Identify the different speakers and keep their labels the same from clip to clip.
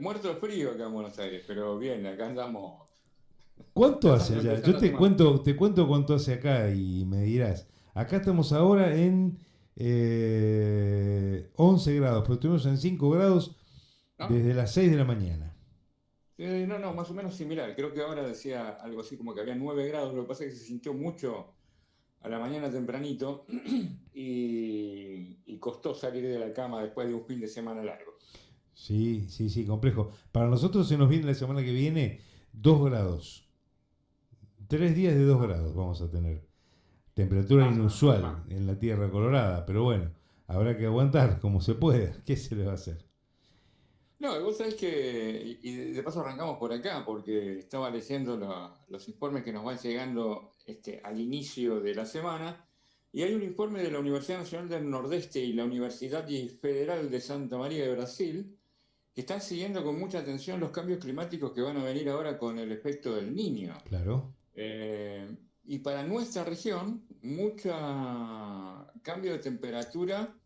Speaker 1: Muerto de frío acá en Buenos Aires, pero bien, acá andamos,
Speaker 2: ¿Cuánto
Speaker 1: ya
Speaker 2: hace
Speaker 1: estamos
Speaker 2: allá? Yo
Speaker 1: empezando a tomar.
Speaker 2: te cuento cuánto hace acá y me dirás. Acá estamos ahora en 11 grados, pero estuvimos en 5 grados
Speaker 1: ¿No?
Speaker 2: desde las 6 de la mañana.
Speaker 1: No, no, más o menos similar. Creo que ahora decía algo así como que había 9 grados, lo que pasa es que se sintió mucho a la mañana tempranito y costó salir de la cama después de un fin de semana largo.
Speaker 2: Sí, sí, sí, complejo. Para nosotros se nos viene la semana que viene 2 grados. 3 días de 2 grados vamos a tener. Temperatura
Speaker 1: Ajá,
Speaker 2: inusual
Speaker 1: ajá.
Speaker 2: en la Tierra Colorada, pero bueno, habrá que aguantar como se pueda. ¿Qué se le va a hacer?
Speaker 1: No, y vos sabés que, y de paso arrancamos por acá, porque estaba leyendo los informes que nos van llegando al inicio de la semana, y hay un informe de la Universidad Nacional del Nordeste y la Universidad Federal de Santa María de Brasil, que están siguiendo con mucha atención los cambios climáticos que van a venir ahora con el efecto del Niño.
Speaker 2: Claro.
Speaker 1: Y para nuestra región, mucho cambio de temperatura,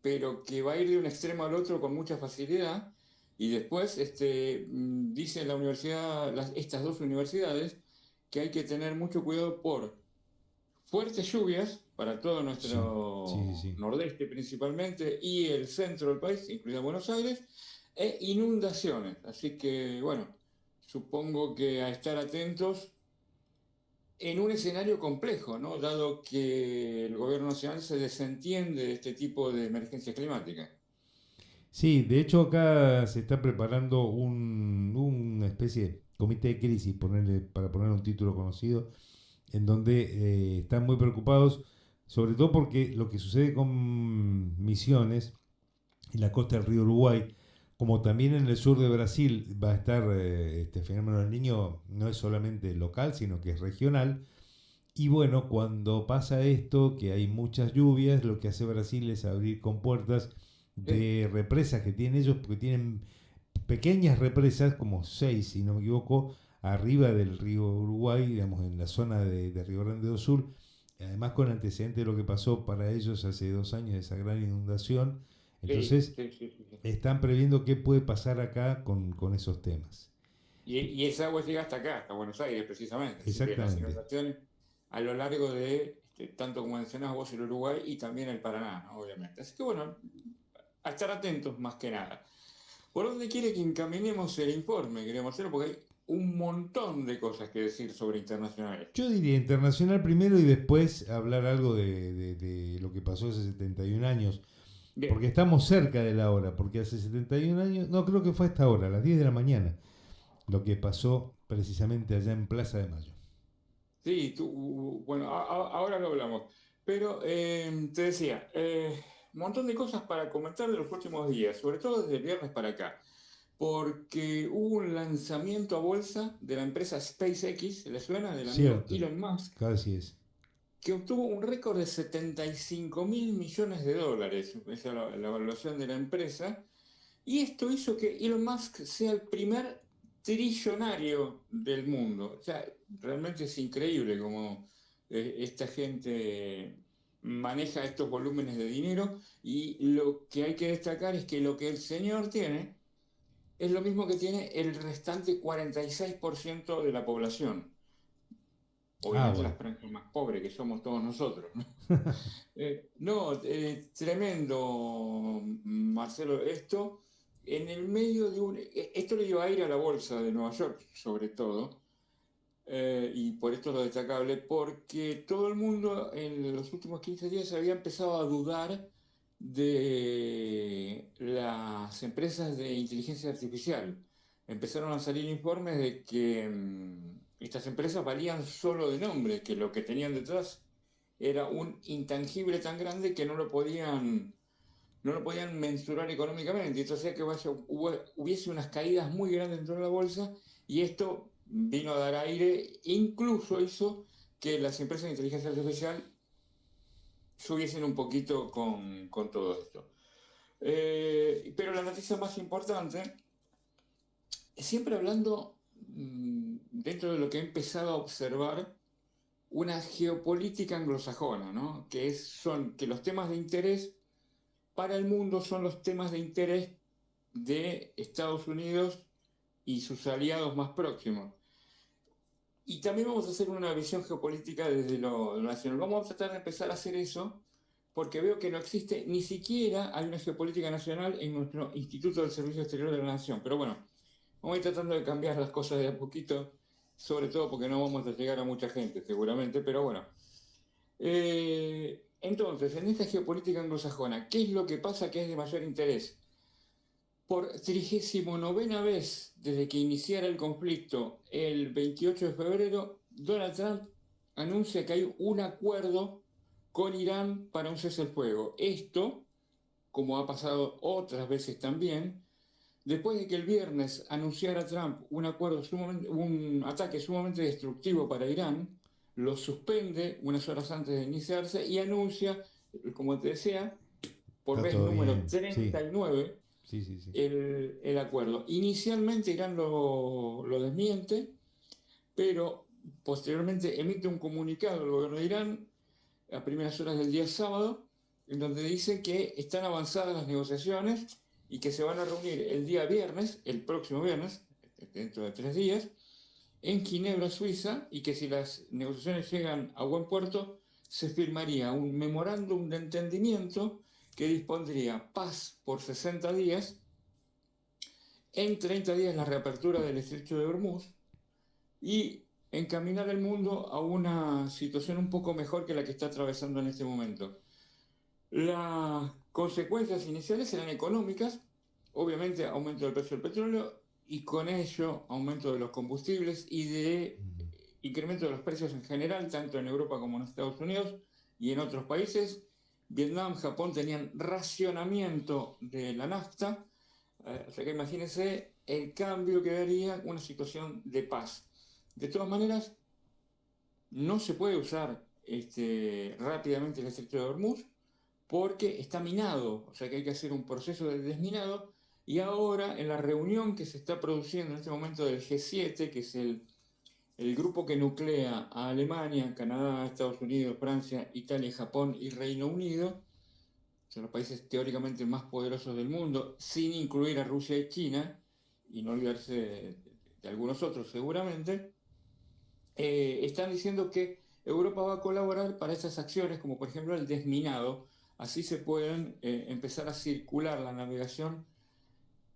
Speaker 1: pero que va a ir de un extremo al otro con mucha facilidad. Y después dice la universidad, estas dos universidades, que hay que tener mucho cuidado por fuertes lluvias para todo
Speaker 2: Sí, sí,
Speaker 1: nuestro
Speaker 2: sí.
Speaker 1: nordeste principalmente y el centro del país, incluido Buenos Aires, e inundaciones. Así que, bueno, supongo que a estar atentos en un escenario complejo, ¿no? Dado que el gobierno nacional se desentiende de este tipo de emergencias climáticas.
Speaker 2: Sí, de hecho acá se está preparando una especie de comité de crisis, para poner un título conocido, en donde están muy preocupados, sobre todo porque lo que sucede con Misiones en la costa del río Uruguay, como también en el sur de Brasil va a estar este fenómeno del niño, no es solamente local, sino que es regional. Y bueno, cuando pasa esto, que hay muchas lluvias, lo que hace Brasil es abrir compuertas
Speaker 1: Sí,
Speaker 2: de represas que tienen ellos, porque tienen pequeñas represas, como 6 si no me equivoco, arriba del río Uruguay, digamos, en la zona de Río Grande do Sul, además con antecedente de lo que pasó para ellos hace 2 años, esa gran inundación.
Speaker 1: sí,
Speaker 2: Entonces,
Speaker 1: sí, sí, sí, sí.
Speaker 2: están previendo qué puede pasar acá con esos temas.
Speaker 1: Y esa agua llega hasta acá, hasta Buenos Aires precisamente. Así que las
Speaker 2: Exactamente.
Speaker 1: inundaciones a lo largo de, tanto como mencionás vos, el Uruguay y también el Paraná, ¿no? Obviamente. Así que bueno, a estar atentos más que nada. ¿Por dónde quiere que encaminemos el informe, queremos hacerlo? Porque hay un montón de cosas que decir sobre internacionales.
Speaker 2: Yo diría internacional primero y después hablar algo de lo que pasó hace 71 años, porque
Speaker 1: Bien.
Speaker 2: estamos cerca de la hora, porque hace 71 años, no creo que fue a esta hora, a las 10 de la mañana, lo que pasó precisamente allá en Plaza de Mayo.
Speaker 1: Sí, bueno, ahora lo hablamos. Pero te decía, un montón de cosas para comentar de los últimos días, sobre todo desde el viernes para acá, porque hubo un lanzamiento a bolsa de la empresa SpaceX, ¿le suena? Del amigo
Speaker 2: Cierto,
Speaker 1: Elon Musk,
Speaker 2: casi es.
Speaker 1: que obtuvo un récord de 75.000 millones de dólares, esa es la evaluación de la empresa, y esto hizo que Elon Musk sea el primer trillonario del mundo. O sea, realmente es increíble cómo esta gente maneja estos volúmenes de dinero y lo que hay que destacar es que lo que el señor tiene es lo mismo que tiene el restante 46% de la población.
Speaker 2: Ah,
Speaker 1: Obviamente las
Speaker 2: bueno.
Speaker 1: franjas más pobres que somos todos nosotros, ¿no? No, tremendo, Marcelo, esto en el medio de un... Esto le dio aire a la bolsa de Nueva York, sobre todo, y por esto es lo destacable, porque todo el mundo en los últimos 15 días había empezado a dudar de las empresas de inteligencia artificial. Empezaron a salir informes de que estas empresas valían solo de nombre, que lo que tenían detrás era un intangible tan grande que no lo podían mensurar económicamente. Esto hacía que hubiese unas caídas muy grandes dentro de la bolsa y esto vino a dar aire, incluso hizo que las empresas de inteligencia artificial subiesen un poquito con todo esto. Pero la noticia más importante, siempre hablando dentro de lo que he empezado a observar, una geopolítica anglosajona, ¿no? Que los temas de interés para el mundo son los temas de interés de Estados Unidos y sus aliados más próximos. Y también vamos a hacer una visión geopolítica desde lo nacional. Vamos a tratar de empezar a hacer eso porque veo que no existe, ni siquiera hay una geopolítica nacional en nuestro Instituto del Servicio Exterior de la Nación. Pero bueno, vamos a ir tratando de cambiar las cosas de a poquito, sobre todo porque no vamos a llegar a mucha gente seguramente, pero bueno. Entonces, en esta geopolítica anglosajona, ¿qué es lo que pasa que es de mayor interés? Por 39ª vez desde que iniciara el conflicto el 28 de febrero, Donald Trump anuncia que hay un acuerdo con Irán para un cese al fuego. Esto, como ha pasado otras veces también, después de que el viernes anunciara Trump un ataque sumamente destructivo para Irán, lo suspende unas horas antes de iniciarse y anuncia, como te decía, por
Speaker 2: Está
Speaker 1: vez
Speaker 2: todo
Speaker 1: número
Speaker 2: bien. Sí,
Speaker 1: 39,
Speaker 2: sí, sí, sí.
Speaker 1: el acuerdo. Inicialmente Irán lo desmiente, pero posteriormente emite un comunicado el gobierno de Irán a primeras horas del día sábado, en donde dice que están avanzadas las negociaciones y que se van a reunir el día viernes, el próximo viernes, dentro de 3 días, en Ginebra, Suiza, y que si las negociaciones llegan a buen puerto, se firmaría un memorándum de entendimiento que dispondría paz por 60 días, en 30 días la reapertura del estrecho de Hormuz y encaminar el mundo a una situación un poco mejor que la que está atravesando en este momento. Las consecuencias iniciales serán económicas, obviamente aumento del precio del petróleo y con ello aumento de los combustibles y de
Speaker 2: Mm.
Speaker 1: incremento de los precios en general, tanto en Europa como en Estados Unidos y en otros países. Vietnam, Japón tenían racionamiento de la nafta, o sea que imagínense el cambio que daría una situación de paz. De todas maneras, no se puede usar rápidamente el estrecho de Hormuz porque está minado, o sea que hay que hacer un proceso de desminado. Y ahora, en la reunión que se está produciendo en este momento del G7, que es el grupo que nuclea a Alemania, Canadá, Estados Unidos, Francia, Italia, Japón y Reino Unido, son los países teóricamente más poderosos del mundo, sin incluir a Rusia y China, y no olvidarse de algunos otros seguramente, están diciendo que Europa va a colaborar para esas acciones, como por ejemplo el desminado. Así se pueden empezar a circular la navegación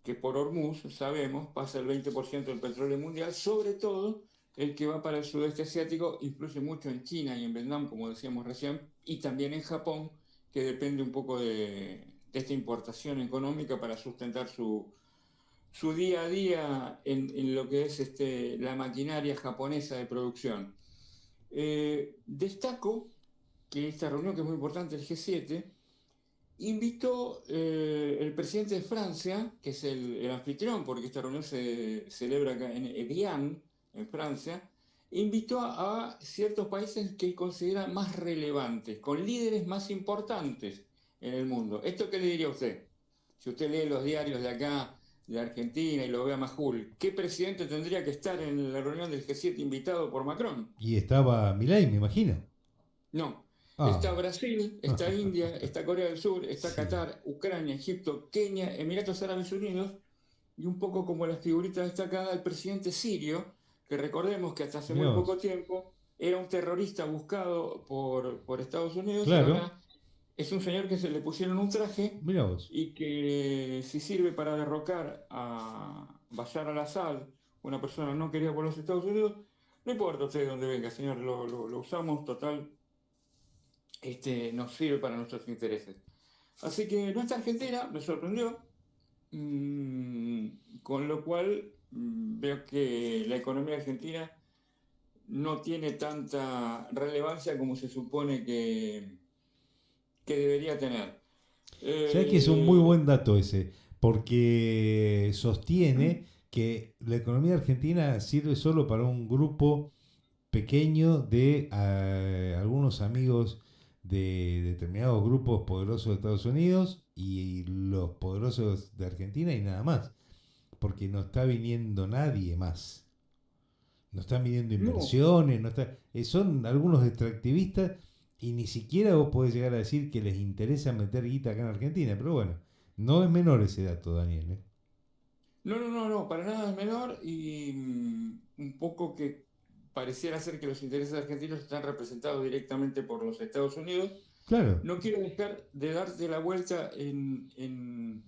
Speaker 1: que por Hormuz, sabemos, pasa el 20% del petróleo mundial, sobre todo el que va para el sudeste asiático, influye mucho en China y en Vietnam, como decíamos recién, y también en Japón, que depende un poco de esta importación económica para sustentar su día a día en lo que es la maquinaria japonesa de producción. Destaco que esta reunión, que es muy importante, el G7, invitó el presidente de Francia, que es el anfitrión, porque esta reunión se celebra acá en Evian, en Francia, invitó a ciertos países que considera más relevantes, con líderes más importantes en el mundo. ¿Esto qué le diría a usted? Si usted lee los diarios de acá, de Argentina, y lo ve a Majul, ¿qué presidente tendría que estar en la reunión del G7 invitado por Macron?
Speaker 2: Y estaba Milei, me imagino.
Speaker 1: No. Está
Speaker 2: Ah,
Speaker 1: Brasil, está India, está Corea del Sur, está
Speaker 2: sí.
Speaker 1: Qatar, Ucrania, Egipto, Kenia, Emiratos Árabes Unidos y un poco como las figuritas destacadas el presidente sirio, que recordemos que hasta hace
Speaker 2: Mirá
Speaker 1: muy poco
Speaker 2: vos.
Speaker 1: tiempo era un terrorista buscado por Estados Unidos y
Speaker 2: Claro,
Speaker 1: ahora es un señor que se le pusieron un traje
Speaker 2: mirá vos.
Speaker 1: y que si sirve para derrocar a Bashar al-Assad, una persona no querida por los Estados Unidos, no importa usted de dónde venga, señor, lo usamos total, nos sirve para nuestros intereses. Así que nuestra Argentina me sorprendió, con lo cual veo que la economía argentina no tiene tanta relevancia como se supone que debería tener.
Speaker 2: Sabés que es un muy
Speaker 1: Eh,
Speaker 2: buen dato ese, porque sostiene que la economía argentina sirve solo para un grupo pequeño de algunos amigos de determinados grupos poderosos de Estados Unidos y los poderosos de Argentina y nada más, porque no está viniendo nadie más. No están viniendo
Speaker 1: no,
Speaker 2: inversiones, no está, son algunos extractivistas y ni siquiera vos podés llegar a decir que les interesa meter guita acá en Argentina, pero bueno, no es menor ese dato, Daniel. ¿Eh?
Speaker 1: No, para nada es menor y un poco que pareciera ser que los intereses argentinos están representados directamente por los Estados Unidos.
Speaker 2: Claro.
Speaker 1: No quiero dejar de darte la vuelta en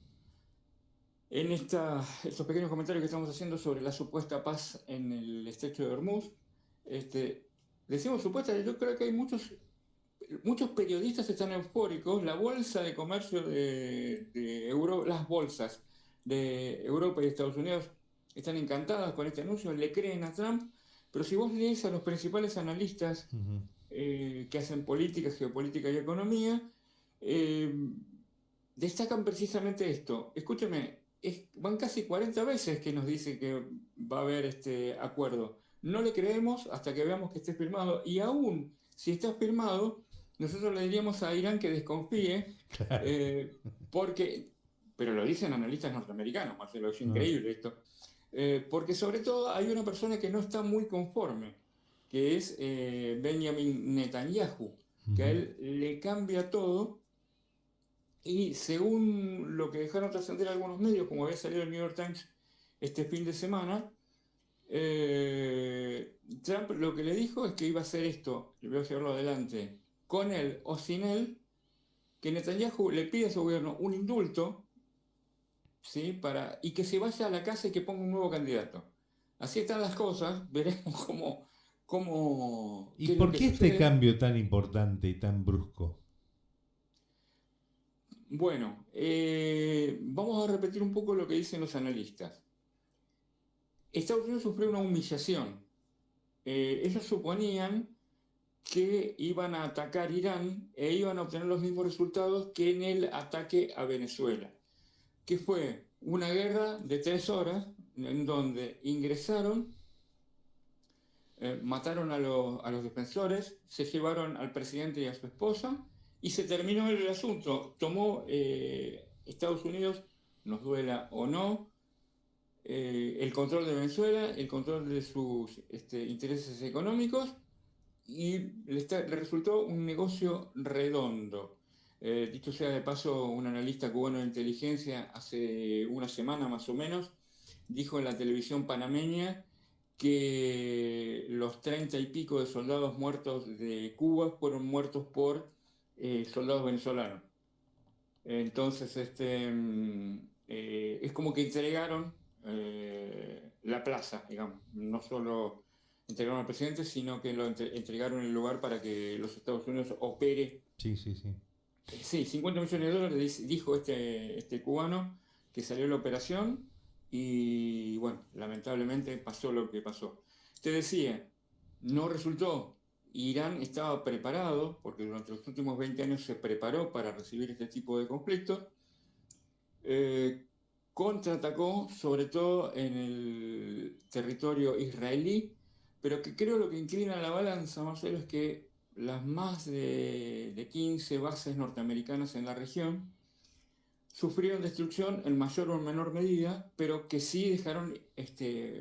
Speaker 1: estos pequeños comentarios que estamos haciendo sobre la supuesta paz en el estrecho de Hormuz. Este, decimos supuesta, yo creo que hay muchos periodistas están eufóricos. La bolsa de comercio las bolsas de Europa y Estados Unidos están encantadas con este anuncio, le creen a Trump, pero si vos lees a los principales analistas
Speaker 2: Ujú.
Speaker 1: que hacen política, geopolítica y economía, eh, destacan precisamente esto. Escúchame, van casi 40 veces que nos dice que va a haber este acuerdo. No le creemos hasta que veamos que esté firmado. Y aún si está firmado, nosotros le diríamos a Irán que desconfíe,
Speaker 2: Claro.
Speaker 1: eh, porque, pero lo dicen analistas norteamericanos, Marcelo, es
Speaker 2: Ah,
Speaker 1: increíble esto. Porque sobre todo hay una persona que no está muy conforme, que es Benjamin Netanyahu, que a
Speaker 2: ujú.
Speaker 1: él le cambia todo y según lo que dejaron trascender algunos medios, como había salido el New York Times este fin de semana, Trump lo que le dijo es que iba a hacer esto, y voy a llevarlo adelante, con él o sin él, que Netanyahu le pide a su gobierno un indulto, ¿sí? Y que se vaya a la casa y que ponga un nuevo candidato. Así están las cosas, veremos
Speaker 2: ¿Y
Speaker 1: qué es lo
Speaker 2: por
Speaker 1: que
Speaker 2: qué este
Speaker 1: sucede.
Speaker 2: cambio tan importante y tan brusco?
Speaker 1: Bueno, vamos a repetir un poco lo que dicen los analistas. Estados Unidos sufrió una humillación. Ellos suponían que iban a atacar Irán e iban a obtener los mismos resultados que en el ataque a Venezuela, que fue una guerra de 3 horas en donde ingresaron, mataron a los defensores, se llevaron al presidente y a su esposa y se terminó el asunto. Tomó Estados Unidos, nos duela o no, el control de Venezuela, el control de sus intereses económicos y le resultó un negocio redondo. Dicho sea de paso, un analista cubano de inteligencia hace una semana más o menos dijo en la televisión panameña que los 30 y pico de soldados muertos de Cuba fueron muertos por soldados venezolanos. Entonces, es como que entregaron la plaza, digamos. No solo entregaron al presidente, sino que lo entregaron el lugar para que los Estados Unidos opere.
Speaker 2: Sí, sí, sí.
Speaker 1: Sí, 50 millones de dólares, dijo este cubano que salió la operación y bueno, lamentablemente pasó lo que pasó. Te decía, no resultó. Irán estaba preparado, porque durante los últimos 20 años se preparó para recibir este tipo de conflictos. eh, Contraatacó sobre todo en el territorio israelí, pero que creo lo que inclina la balanza, Marcelo, es que las más de 15 bases norteamericanas en la región sufrieron destrucción en mayor o menor medida, pero que sí dejaron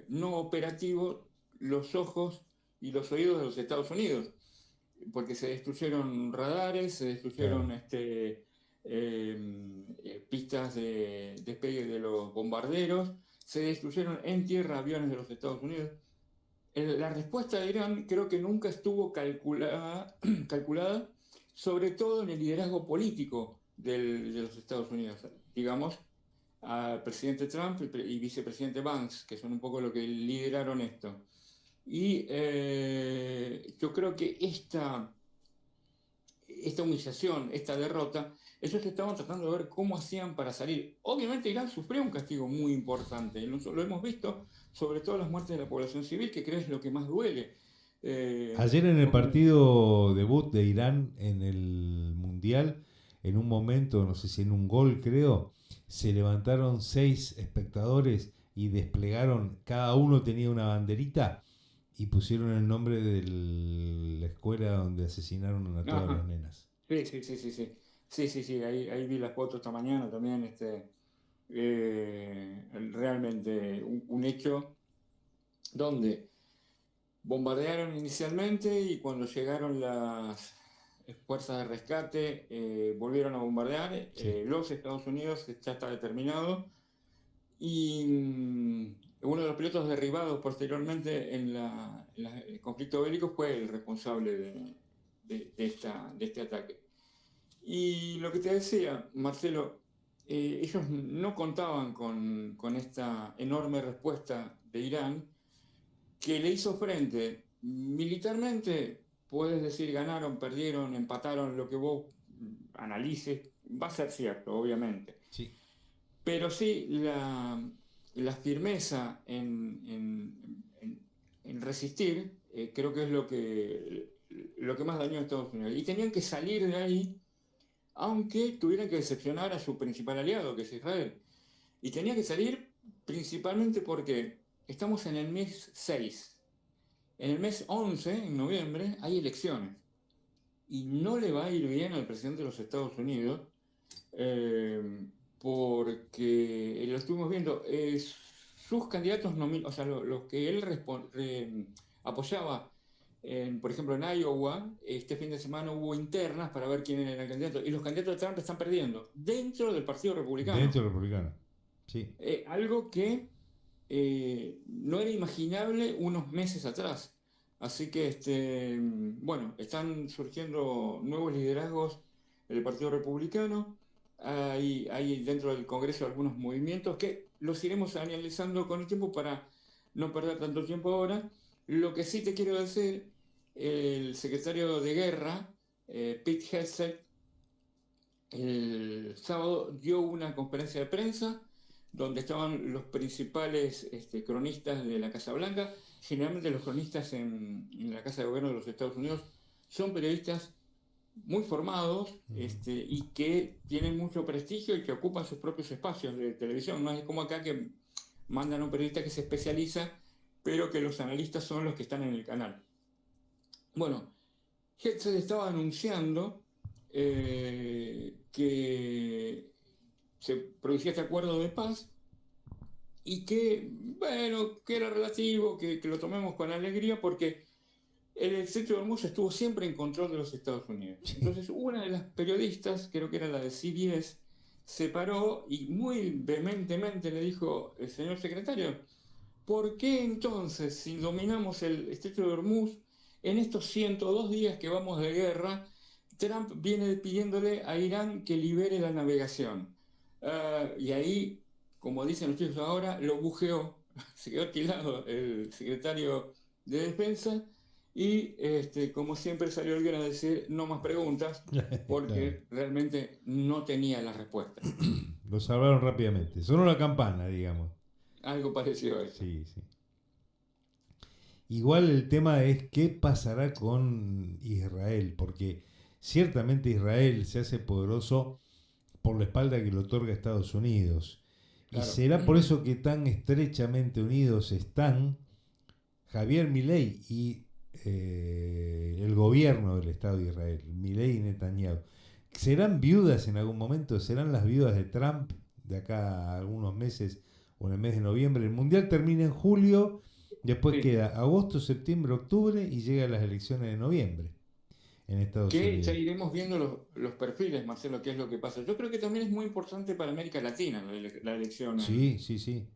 Speaker 1: no operativos los ojos y los oídos de los Estados Unidos, porque se destruyeron radares, se
Speaker 2: Claro.
Speaker 1: destruyeron pistas de despegue de los bombarderos, se destruyeron en tierra aviones de los Estados Unidos. La respuesta de Irán creo que nunca estuvo calculada, sobre todo en el liderazgo político de los Estados Unidos. Digamos, al presidente Trump y vicepresidente Vance, que son un poco los que lideraron esto. Y yo creo que esta humillación, esta derrota, ellos estaban tratando de ver cómo hacían para salir. Obviamente Irán sufrió un castigo muy importante, lo hemos visto, sobre todo las muertes de la población civil, que creo es lo que más duele.
Speaker 2: Ayer en el
Speaker 1: Porque,
Speaker 2: partido debut de Irán en el Mundial, en un momento, no sé si en un gol creo, se levantaron 6 espectadores y desplegaron, cada uno tenía una banderita y pusieron el nombre de la escuela donde asesinaron a todas las
Speaker 1: ajá,
Speaker 2: nenas.
Speaker 1: sí, sí, sí, sí, sí, sí, sí, sí, ahí vi las fotos esta mañana también, realmente un hecho donde bombardearon inicialmente y cuando llegaron las fuerzas de rescate volvieron a bombardear.
Speaker 2: Sí.
Speaker 1: Los Estados Unidos ya está determinado y uno de los pilotos derribados posteriormente en el conflicto bélico fue el responsable de este ataque. Y lo que te decía, Marcelo, ellos no contaban con esta enorme respuesta de Irán que le hizo frente. Militarmente, puedes decir ganaron, perdieron, empataron, lo que vos analices, va a ser cierto, obviamente.
Speaker 2: Sí.
Speaker 1: Pero sí, la firmeza en resistir, creo que es lo que más dañó a Estados Unidos. Y tenían que salir de ahí, aunque tuvieran que decepcionar a su principal aliado, que es Israel. Y tenía que salir principalmente porque estamos en el mes 6. En el mes 11, en noviembre, hay elecciones. Y no le va a ir bien al presidente de los Estados Unidos, eh, porque lo estuvimos viendo, sus candidatos, o sea, los que él apoyaba, por ejemplo, en Iowa, este fin de semana hubo internas para ver quién era el candidato, y los candidatos de Trump están perdiendo dentro del Partido Republicano.
Speaker 2: Dentro del republicano, sí.
Speaker 1: Algo que no era imaginable unos meses atrás. Así que, bueno, están surgiendo nuevos liderazgos del Partido Republicano. Hay dentro del Congreso algunos movimientos que los iremos analizando con el tiempo para no perder tanto tiempo ahora. Lo que sí te quiero decir, el secretario de Guerra, Pete Hegseth, el sábado dio una conferencia de prensa donde estaban los principales cronistas de la Casa Blanca. Generalmente los cronistas en la Casa de Gobierno de los Estados Unidos son periodistas muy formados, y que tienen mucho prestigio y que ocupan sus propios espacios de televisión. No es como acá que mandan a un periodista que se especializa, pero que los analistas son los que están en el canal. Bueno, Hegseth estaba anunciando que se producía este acuerdo de paz y que, bueno, que era relativo, que lo tomemos con alegría porque el estrecho de Hormuz estuvo siempre en control de los Estados Unidos. Entonces, una de las periodistas, creo que era la de CBS, se paró y muy vehementemente le dijo: el señor secretario, ¿por qué entonces, si dominamos el estrecho de Hormuz, en estos 102 días que vamos de guerra, Trump viene pidiéndole a Irán que libere la navegación? Y ahí, como dicen los chicos ahora, lo bujeó, se quedó alquilado el secretario de Defensa y, como siempre, salió alguien a decir no más preguntas porque
Speaker 2: Claro.
Speaker 1: realmente no tenía la respuesta.
Speaker 2: Lo salvaron rápidamente. Sonó la campana, digamos.
Speaker 1: Algo parecido a eso.
Speaker 2: Sí, sí. Igual el tema es qué pasará con Israel, porque ciertamente Israel se hace poderoso por la espalda que le otorga Estados Unidos. Y
Speaker 1: Claro.
Speaker 2: será por eso que tan estrechamente unidos están Javier Milei y el gobierno del Estado de Israel, Milei y Netanyahu. ¿Serán viudas en algún momento? ¿Serán las viudas de Trump de acá a algunos meses o en el mes de noviembre? El Mundial termina en julio, después
Speaker 1: Sí.
Speaker 2: queda agosto, septiembre, octubre y llega a las elecciones de noviembre en Estados
Speaker 1: Que ya
Speaker 2: Unidos.
Speaker 1: iremos viendo los perfiles, Marcelo, qué es lo que pasa. Yo creo que también es muy importante para América Latina la elección
Speaker 2: Sí, sí, sí.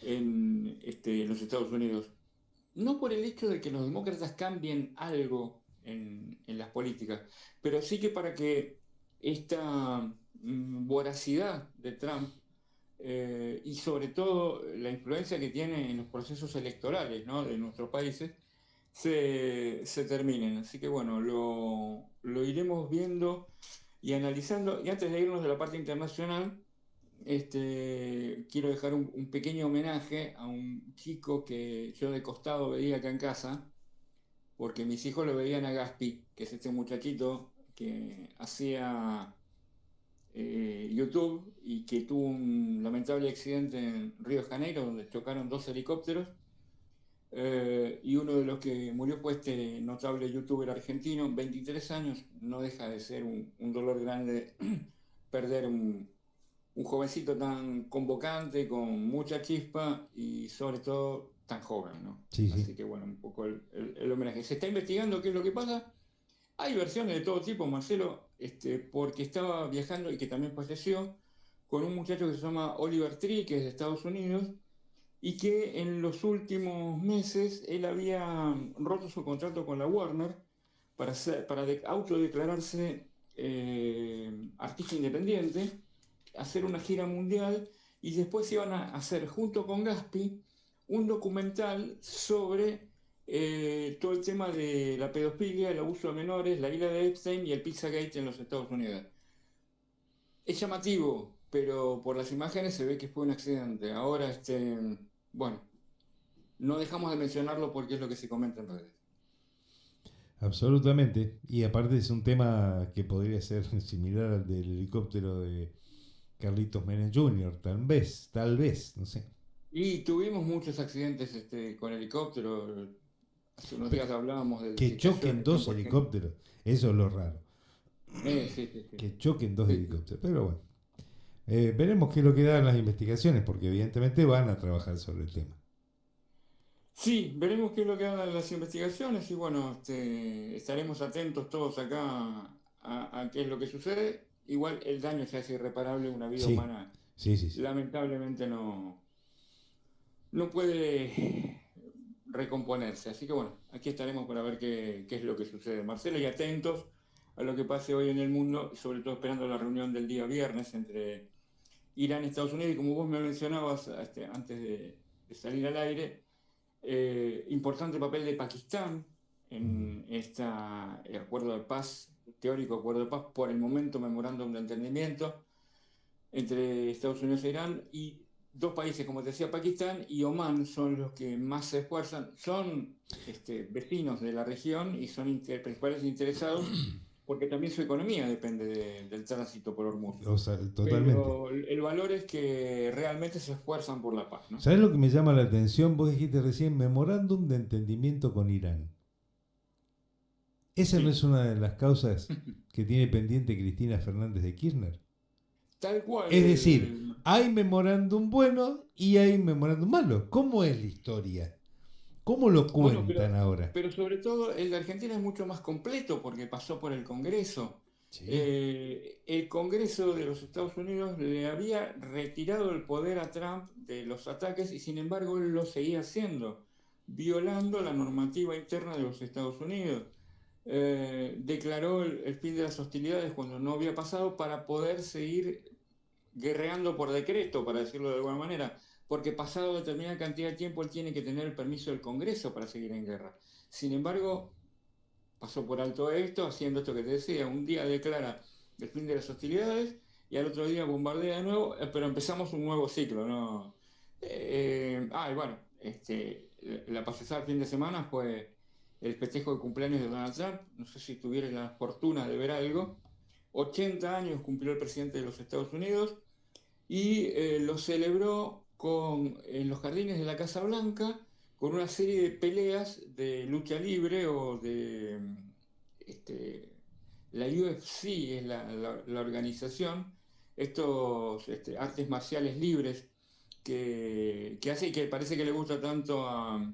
Speaker 1: en los Estados Unidos. No por el hecho de que los demócratas cambien algo en las políticas, pero sí que para que esta voracidad de Trump, y sobre todo la influencia que tiene en los procesos electorales, ¿no?, de nuestros países, se terminen. Así que bueno, lo iremos viendo y analizando. Y antes de irnos de la parte internacional, quiero dejar un pequeño homenaje a un chico que yo de costado veía acá en casa, porque mis hijos lo veían a Gaspi, que es este muchachito que hacía YouTube y que tuvo un lamentable accidente en Río de Janeiro, donde chocaron dos helicópteros. Y uno de los que murió fue este notable youtuber argentino, 23 años. No deja de ser un dolor grande perder un jovencito tan convocante, con mucha chispa y sobre todo tan joven, ¿no?
Speaker 2: Sí, sí.
Speaker 1: Así que bueno, un poco el homenaje. Se está investigando qué es lo que pasa. Hay versiones de todo tipo, Marcelo, porque estaba viajando y que también falleció con un muchacho que se llama Oliver Tree, que es de Estados Unidos, y que en los últimos meses él había roto su contrato con la Warner para autodeclararse artista independiente, hacer una gira mundial y después iban a hacer junto con Gaspi un documental sobre todo el tema de la pedofilia, el abuso de menores, la isla de Epstein y el Pizzagate en los Estados Unidos. Es llamativo, pero por las imágenes se ve que fue un accidente. Ahora, bueno, no dejamos de mencionarlo porque es lo que se comenta en redes.
Speaker 2: Absolutamente. Y aparte es un tema que podría ser similar al del helicóptero de Carlitos Menem Jr., tal vez, no sé.
Speaker 1: Y tuvimos muchos accidentes con helicóptero. Hace unos días hablábamos del
Speaker 2: Que
Speaker 1: que cayó en
Speaker 2: choquen
Speaker 1: el
Speaker 2: dos
Speaker 1: campo argentino.
Speaker 2: helicópteros, eso es lo raro.
Speaker 1: Sí, sí, sí.
Speaker 2: Que choquen dos
Speaker 1: Sí, sí.
Speaker 2: helicópteros, pero bueno. Veremos qué es lo que dan las investigaciones, porque evidentemente van a trabajar sobre el tema.
Speaker 1: Sí, veremos qué es lo que hagan las investigaciones y bueno, estaremos atentos todos acá a qué es lo que sucede. Igual el daño ya es irreparable, una vida
Speaker 2: Sí,
Speaker 1: humana
Speaker 2: sí, sí, sí.
Speaker 1: lamentablemente no puede recomponerse. Así que bueno, aquí estaremos para ver qué es lo que sucede. Marcelo, y atentos a lo que pase hoy en el mundo, y sobre todo esperando la reunión del día viernes entre Irán y Estados Unidos. Y como vos me mencionabas antes de salir al aire, importante papel de Pakistán
Speaker 2: Mm.
Speaker 1: en este acuerdo de paz, teórico acuerdo de paz, por el momento memorándum de entendimiento entre Estados Unidos e Irán, y dos países, como te decía, Pakistán y Omán son los que más se esfuerzan, son vecinos de la región y son principales interesados porque también su economía depende del tránsito por Hormuz.
Speaker 2: O sea, totalmente.
Speaker 1: Pero el valor es que realmente se esfuerzan por la paz, ¿no?
Speaker 2: ¿Sabes lo que me llama la atención? Vos dijiste recién memorándum de entendimiento con Irán. ¿Esa no
Speaker 1: Sí,
Speaker 2: es una de las causas que tiene pendiente Cristina Fernández de Kirchner?
Speaker 1: tal
Speaker 2: Es decir,
Speaker 1: cual.
Speaker 2: hay memorándum bueno y hay memorándum malo. ¿Cómo es la historia? ¿Cómo lo
Speaker 1: Bueno,
Speaker 2: cuentan ahora?
Speaker 1: pero sobre todo el de Argentina es mucho más completo porque pasó por el Congreso.
Speaker 2: Sí.
Speaker 1: El Congreso de los Estados Unidos le había retirado el poder a Trump de los ataques y sin embargo él lo seguía haciendo, violando la normativa interna de los Estados Unidos. Declaró el fin de las hostilidades cuando no había pasado para poder seguir guerreando por decreto, para decirlo de alguna manera, porque pasado determinada cantidad de tiempo él tiene que tener el permiso del Congreso para seguir en guerra. Sin embargo, pasó por alto esto, haciendo esto que te decía, un día declara el fin de las hostilidades y al otro día bombardea de nuevo, pero empezamos un nuevo ciclo, ¿no? Y bueno, la pasada el fin de semana fue el festejo de cumpleaños de Donald Trump, no sé si tuvieron la fortuna de ver algo, 80 años cumplió el presidente de los Estados Unidos, y lo celebró en los jardines de la Casa Blanca con una serie de peleas de lucha libre o de la UFC, es la organización, estos artes marciales libres que hace y que parece que le gusta tanto a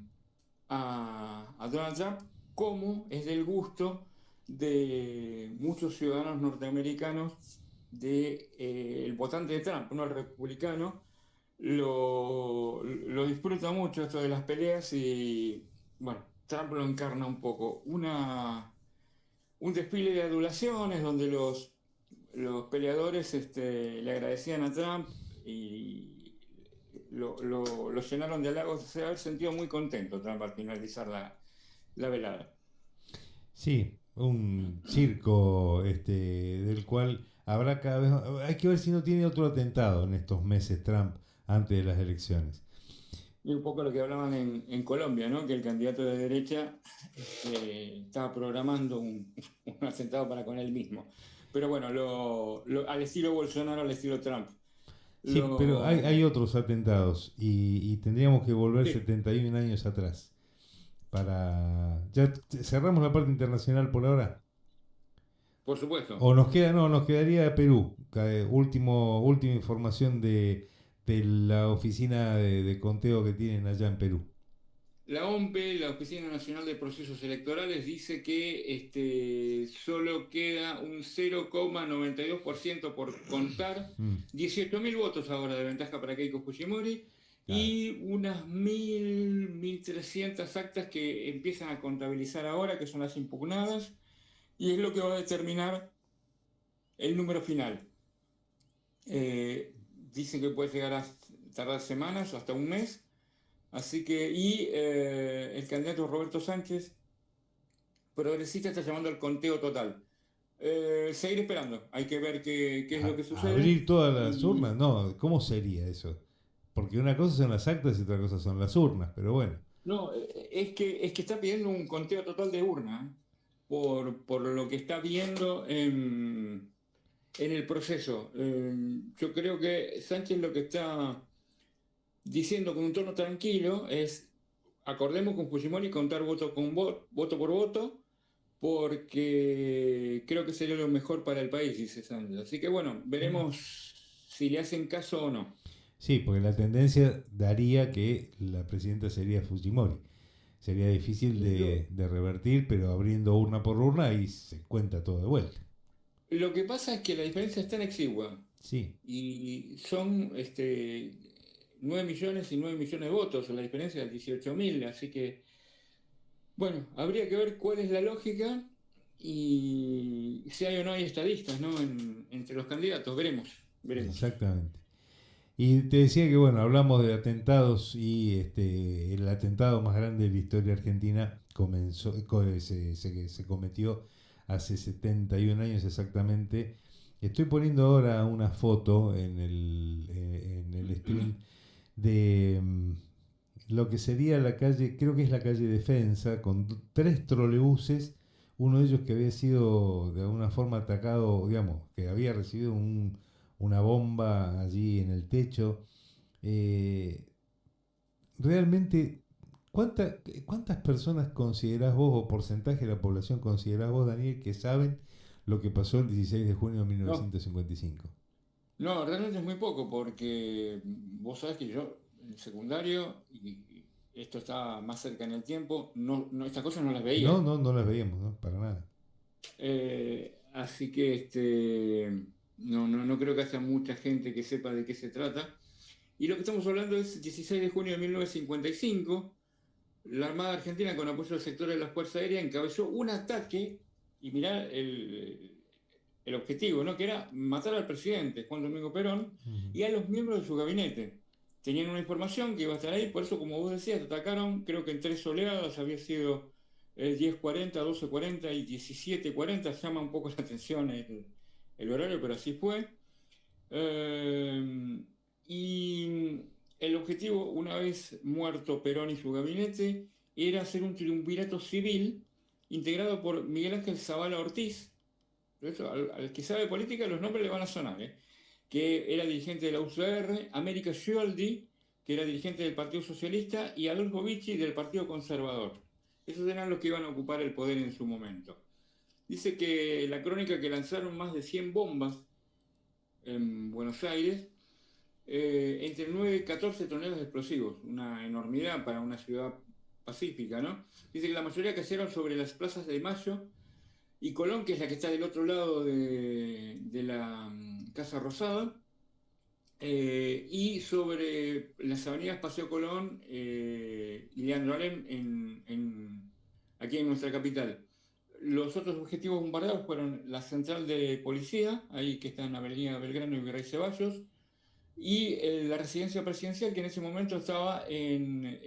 Speaker 1: Donald Trump, como es del gusto de muchos ciudadanos norteamericanos el votante de Trump, no el republicano, lo disfruta mucho esto de las peleas y, bueno, Trump lo encarna un poco. Un desfile de adulaciones donde los peleadores le agradecían a Trump y lo llenaron de halagos. Se ha sentido muy contento Trump al finalizar la velada.
Speaker 2: Sí, un circo del cual habrá cada vez... Hay que ver si no tiene otro atentado en estos meses Trump antes de las elecciones.
Speaker 1: Y un poco lo que hablaban en Colombia, ¿no? Que el candidato de derecha estaba programando un atentado para con él mismo. Pero bueno, al estilo Bolsonaro, al estilo Trump.
Speaker 2: Sí, pero hay
Speaker 1: Lo,
Speaker 2: otros atentados y tendríamos que volver
Speaker 1: sí,
Speaker 2: 71 años atrás para... ¿Ya cerramos la parte internacional por ahora?
Speaker 1: por supuesto.
Speaker 2: ¿O nos queda? No, nos quedaría Perú. Última información de la oficina de conteo que tienen allá en Perú.
Speaker 1: La OMPE, la Oficina Nacional de Procesos Electorales, dice que solo queda un 0,92% por contar,
Speaker 2: Mm,
Speaker 1: 18.000 votos ahora de ventaja para Keiko Fujimori
Speaker 2: claro.
Speaker 1: y unas 1.300 actas que empiezan a contabilizar ahora, que son las impugnadas, y es lo que va a determinar el número final. Dicen que puede llegar a tardar semanas o hasta un mes. Así que, el candidato Roberto Sánchez, progresista, está llamando al conteo total. Seguir esperando, hay que ver qué es lo que sucede.
Speaker 2: Abrir todas las urnas,
Speaker 1: Y
Speaker 2: no, ¿cómo sería eso? Porque una cosa son las actas y otra cosa son las urnas, pero bueno.
Speaker 1: no, es que está pidiendo un conteo total de urna, ¿eh? Por lo que está viendo en el proceso. Yo creo que Sánchez lo que está diciendo con un tono tranquilo es, acordemos con Fujimori contar voto por voto, porque creo que sería lo mejor para el país, dice Sánchez. Así que bueno, veremos si le hacen caso o no.
Speaker 2: Sí, porque la tendencia daría que la presidenta sería Fujimori. Sería difícil
Speaker 1: Lo,
Speaker 2: de revertir, pero abriendo urna por urna ahí se cuenta todo de vuelta.
Speaker 1: lo que pasa es que la diferencia está en exigua
Speaker 2: Sí,
Speaker 1: y son 9 millones y 9 millones de votos, la diferencia es 18.000, así que bueno, habría que ver cuál es la lógica y si hay o no hay estadistas, ¿no? Entre los candidatos, veremos.
Speaker 2: exactamente. Y te decía que, bueno, hablamos de atentados y el atentado más grande de la historia argentina se cometió hace 71 años exactamente. Estoy poniendo ahora una foto en el stream de lo que sería la calle, creo que es la calle Defensa, con tres trolebuses, uno de ellos que había sido de alguna forma atacado, digamos, que había recibido una bomba allí en el techo. Eh, realmente, ¿cuántas personas considerás vos o porcentaje de la población considerás vos, Daniel, que saben lo que pasó el 16 de junio de
Speaker 1: No,
Speaker 2: 1955?
Speaker 1: no, realmente es muy poco porque vos sabés que yo en el secundario, y esto está más cerca en el tiempo, estas cosas no las
Speaker 2: No,
Speaker 1: veía.
Speaker 2: no, no las veíamos, ¿no? Para nada.
Speaker 1: Así que no creo que haya mucha gente que sepa de qué se trata. Y lo que estamos hablando es 16 de junio de 1955. La Armada Argentina, con apoyo del sector de la Fuerza Aérea, encabezó un ataque, y mirá el objetivo, ¿no? Que era matar al presidente Juan Domingo Perón
Speaker 2: Ujú.
Speaker 1: y a los miembros de su gabinete. Tenían una información que iba a estar ahí, por eso, como vos decías, atacaron, creo que en tres oleadas, había sido el 10:40, 12:40 y 17:40. Llama un poco la atención el horario, pero así fue. Eh, y el objetivo, una vez muerto Perón y su gabinete, era hacer un triunvirato civil integrado por Miguel Ángel Zavala Ortiz. Eso, al que sabe política los nombres le van a sonar, ¿eh? Que era dirigente de la UCR, América Scioldi, que era dirigente del Partido Socialista, y Adolfo Vicci del Partido Conservador. Esos eran los que iban a ocupar el poder en su momento. Dice que la crónica, que lanzaron más de 100 bombas en Buenos Aires, entre 9 y 14 toneladas de explosivos, una enormidad para una ciudad pacífica, ¿no? Dice que la mayoría cayeron sobre las plazas de Mayo y Colón, que es la que está del otro lado de la Casa Rosada, y sobre las avenidas Paseo Colón y Leandro Alem aquí en nuestra capital. Los otros objetivos bombardeados fueron la central de policía, ahí que está en Avenida Belgrano y Virrey Ceballos, y la residencia presidencial, que en ese momento estaba en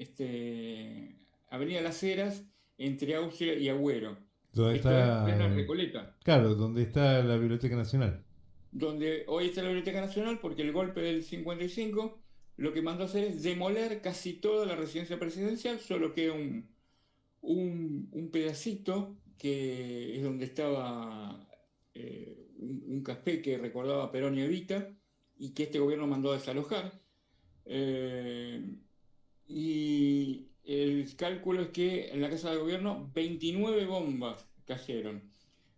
Speaker 1: Avenida Las Heras, entre Austria y Agüero.
Speaker 2: ¿Dónde
Speaker 1: Esto es plena
Speaker 2: está?
Speaker 1: Recoleta,
Speaker 2: Claro, donde está la Biblioteca Nacional.
Speaker 1: donde hoy está la Biblioteca Nacional, porque el golpe del 55 lo que mandó a hacer es demoler casi toda la residencia presidencial, solo queda un pedacito que es donde estaba un café que recordaba a Perón y Evita, y que este gobierno mandó a desalojar. Eh, y el cálculo es que en la Casa de Gobierno 29 bombas cayeron.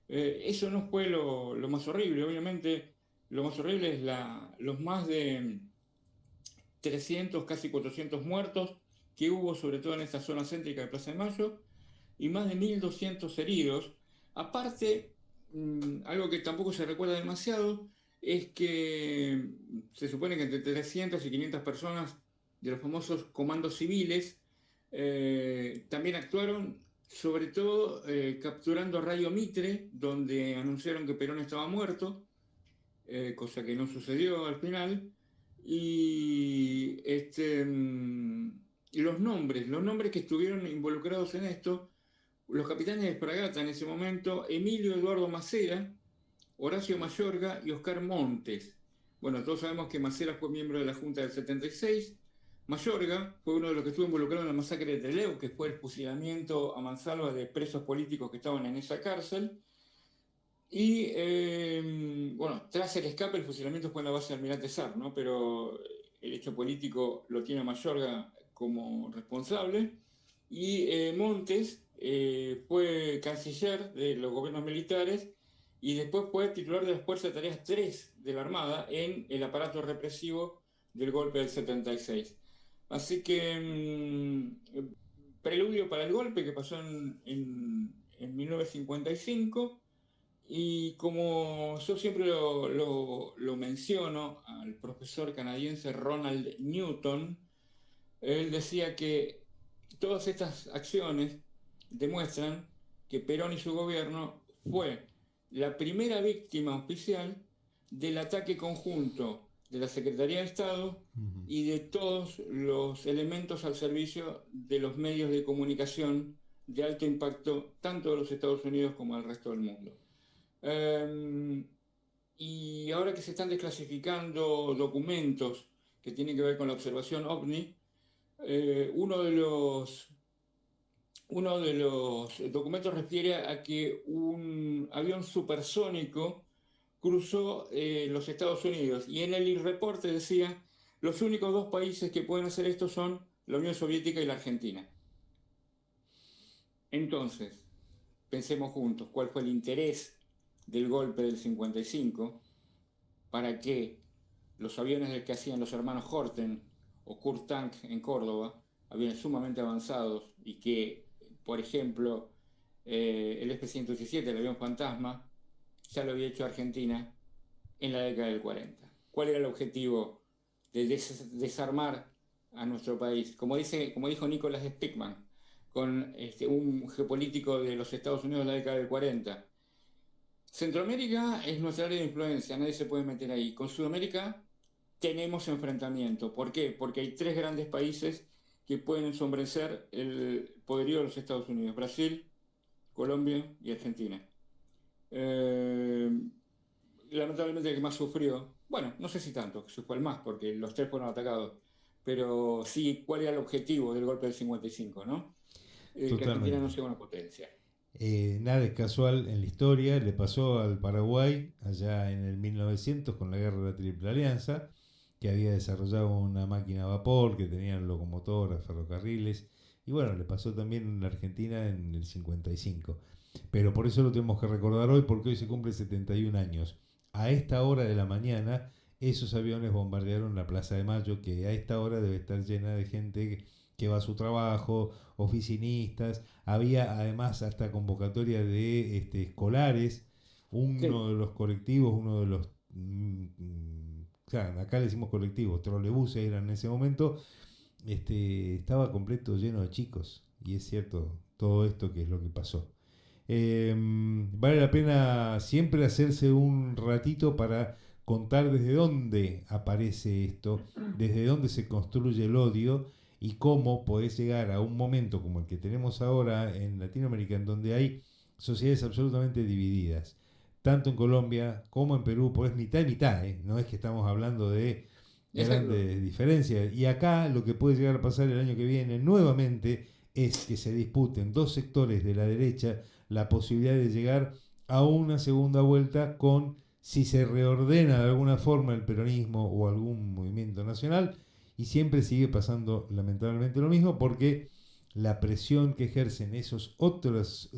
Speaker 1: Eso no fue lo más horrible, obviamente. Lo más horrible es los más de 300, casi 400 muertos que hubo sobre todo en esta zona céntrica de Plaza de Mayo, y más de 1.200 heridos. Aparte, algo que tampoco se recuerda demasiado, es que se supone que entre 300 y 500 personas de los famosos comandos civiles también actuaron, sobre todo capturando a Rayo Mitre, donde anunciaron que Perón estaba muerto, cosa que no sucedió al final. Y los nombres que estuvieron involucrados en esto, los capitanes de fragata en ese momento: Emilio Eduardo Macera, Horacio Mayorga y Oscar Montes. Bueno, todos sabemos que Macera fue miembro de la Junta del 76. Mayorga fue uno de los que estuvo involucrado en la masacre de Trelew, que fue el fusilamiento a mansalva de presos políticos que estaban en esa cárcel. Y bueno, tras el escape, el fusilamiento fue en la base de Almirante Sar, ¿no? Pero el hecho político lo tiene Mayorga como responsable. Y Montes fue canciller de los gobiernos militares y después fue titular de las Fuerzas de Tareas 3 de la Armada en el aparato represivo del golpe del 76. Así que, preludio para el golpe que pasó en 1955. Y como yo siempre lo menciono al profesor canadiense Ronald Newton, él decía que todas estas acciones demuestran que Perón y su gobierno fue la primera víctima oficial del ataque conjunto de la Secretaría de Estado y de todos los elementos al servicio de los medios de comunicación de alto impacto, tanto de los Estados Unidos como del resto del mundo. Y ahora que se están desclasificando documentos que tienen que ver con la observación OVNI, uno de los documentos refiere a que un avión supersónico cruzó los Estados Unidos, y en el reporte decía: los únicos dos países que pueden hacer esto son la Unión Soviética y la Argentina. Entonces, pensemos juntos, ¿cuál fue el interés del golpe del 55? Para que los aviones que hacían los hermanos Horten o Kurt Tank en Córdoba, aviones sumamente avanzados, y que, por ejemplo, el SP-117, el avión fantasma, ya lo había hecho Argentina en la década del 40. ¿Cuál era el objetivo? De desarmar a nuestro país. Como dijo Nicholas Speckman, con un geopolítico de los Estados Unidos en la década del 40. Centroamérica es nuestra área de influencia, nadie se puede meter ahí. Con Sudamérica tenemos enfrentamiento. ¿Por qué? Porque hay tres grandes países que pueden ensombrecer el poderío de los Estados Unidos: Brasil, Colombia y Argentina. Lamentablemente el que más sufrió, bueno, no sé si tanto, que fue el más, porque los tres fueron atacados, pero sí, ¿cuál era el objetivo del golpe del 55, no? Que Argentina no sea una potencia.
Speaker 2: Nada es casual en la historia, le pasó al Paraguay allá en el 1900 con la guerra de la Triple Alianza, que había desarrollado una máquina a vapor, que tenían locomotoras, ferrocarriles, y bueno, le pasó también en la Argentina en el 55. Pero por eso lo tenemos que recordar hoy, porque hoy se cumple 71 años. A esta hora de la mañana, esos aviones bombardearon la Plaza de Mayo, que a esta hora debe estar llena de gente que va a su trabajo, oficinistas. Había además hasta convocatoria de escolares. Uno de los colectivos, uno de los... acá le decimos colectivos, trolebuses eran en ese momento. Estaba completo, lleno de chicos. Y es cierto todo esto que es lo que pasó. Vale la pena siempre hacerse un ratito para contar desde dónde aparece esto, desde dónde se construye el odio y cómo podés llegar a un momento como el que tenemos ahora en Latinoamérica, en donde hay sociedades absolutamente divididas, tanto en Colombia como en Perú, pues mitad y mitad, no es que estamos hablando de grandes diferencias. Y acá lo que puede llegar a pasar el año que viene nuevamente es que se disputen dos sectores de la derecha la posibilidad de llegar a una segunda vuelta con, si se reordena de alguna forma el peronismo o algún movimiento nacional, y siempre sigue pasando lamentablemente lo mismo, porque la presión que ejercen esas otras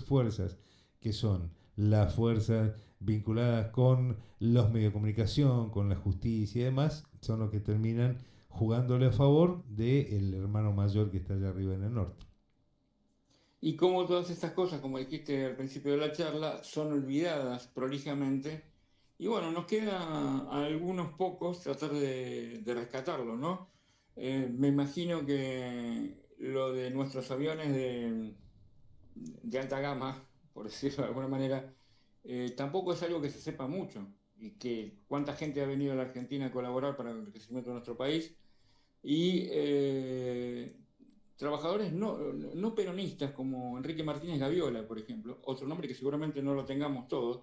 Speaker 2: fuerzas, que son las fuerzas vinculadas con los medios de comunicación, con la justicia y demás, son los que terminan jugándole a favor del hermano mayor que está allá arriba en el norte.
Speaker 1: Y como todas estas cosas, como dijiste al principio de la charla, son olvidadas prolijamente. Y bueno, nos queda a algunos pocos tratar de rescatarlo, ¿no? Me imagino que lo de nuestros aviones de alta gama, por decirlo de alguna manera, tampoco es algo que se sepa mucho. Y que cuánta gente ha venido a la Argentina a colaborar para el crecimiento de nuestro país. Y trabajadores no peronistas como Enrique Martínez Gaviola, por ejemplo, otro nombre que seguramente no lo tengamos todos,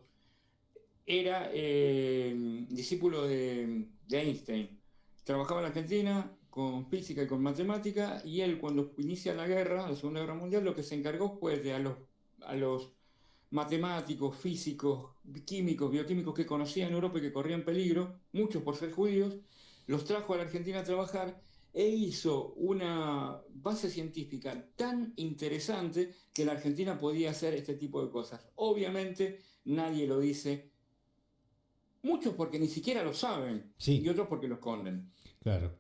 Speaker 1: era discípulo de Einstein. Trabajaba en Argentina con física y con matemática, y él cuando inicia la guerra, la Segunda Guerra Mundial, lo que se encargó fue de a los matemáticos, físicos, químicos, bioquímicos que conocía en Europa y que corrían peligro, muchos por ser judíos, los trajo a la Argentina a trabajar e hizo una base científica tan interesante que la Argentina podía hacer este tipo de cosas. Obviamente nadie lo dice, muchos porque ni siquiera lo saben y
Speaker 2: Sí,
Speaker 1: otros porque lo esconden.
Speaker 2: claro.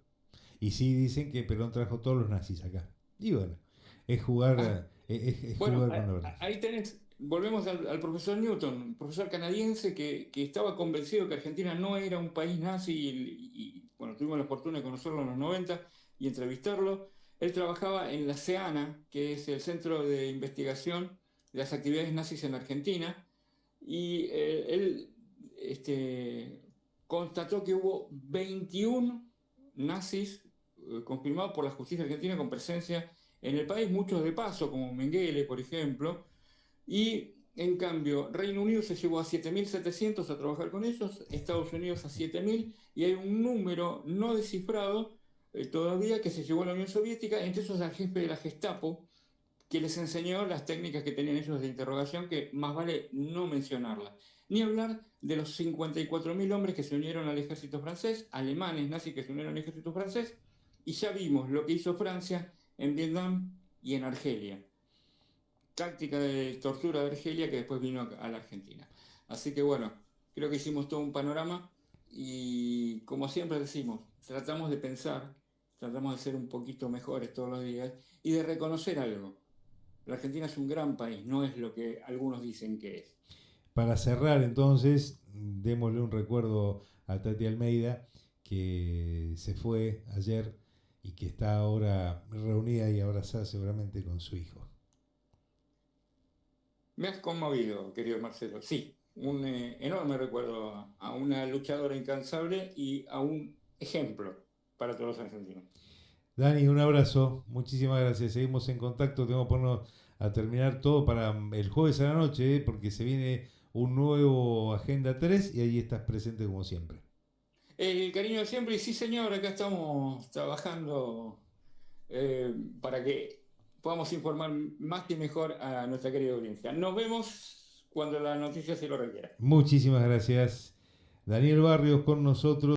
Speaker 2: Y sí dicen que Perón trajo todos los nazis acá. Y bueno, es
Speaker 1: Ah,
Speaker 2: jugar, es
Speaker 1: bueno,
Speaker 2: jugar con la verdad.
Speaker 1: ahí tenés, volvemos al profesor Newton, un profesor canadiense que estaba convencido que Argentina no era un país nazi bueno, tuvimos la fortuna de conocerlo en los 90 y entrevistarlo. Él trabajaba en la CEANA, que es el Centro de Investigación de las Actividades Nazis en Argentina, y él constató que hubo 21 nazis confirmados por la justicia argentina con presencia en el país, muchos de paso, como Mengele, por ejemplo, y en cambio Reino Unido se llevó a 7.700 a trabajar con ellos, Estados Unidos a 7.000, y hay un número no descifrado todavía que se llevó a la Unión Soviética, entre esos al jefe de la Gestapo, que les enseñó las técnicas que tenían ellos de interrogación, que más vale no mencionarlas. Ni hablar de los 54.000 hombres que se unieron al ejército francés, alemanes nazis que se unieron al ejército francés, y ya vimos lo que hizo Francia en Vietnam y en Argelia. Táctica de tortura de Argelia que después vino a la Argentina. Así que bueno, creo que hicimos todo un panorama y como siempre decimos, tratamos de pensar, tratamos de ser un poquito mejores todos los días y de reconocer algo. La Argentina es un gran país, no es lo que algunos dicen que es.
Speaker 2: Para cerrar entonces, démosle un recuerdo a Tati Almeida, que se fue ayer y que está ahora reunida y abrazada seguramente con su hijo.
Speaker 1: Me has conmovido, querido Marcelo. Sí, un enorme recuerdo a una luchadora incansable y a un ejemplo para todos los argentinos.
Speaker 2: Dani, un abrazo, muchísimas gracias. Seguimos en contacto, tengo que ponernos a terminar todo para el jueves a la noche, porque se viene un nuevo Agenda 3 y ahí estás presente como siempre.
Speaker 1: El cariño de siempre, y sí señor, acá estamos trabajando para que podamos informar más y mejor a nuestra querida audiencia. Nos vemos cuando la noticia se lo requiera.
Speaker 2: Muchísimas gracias. Daniel Barrios con nosotros.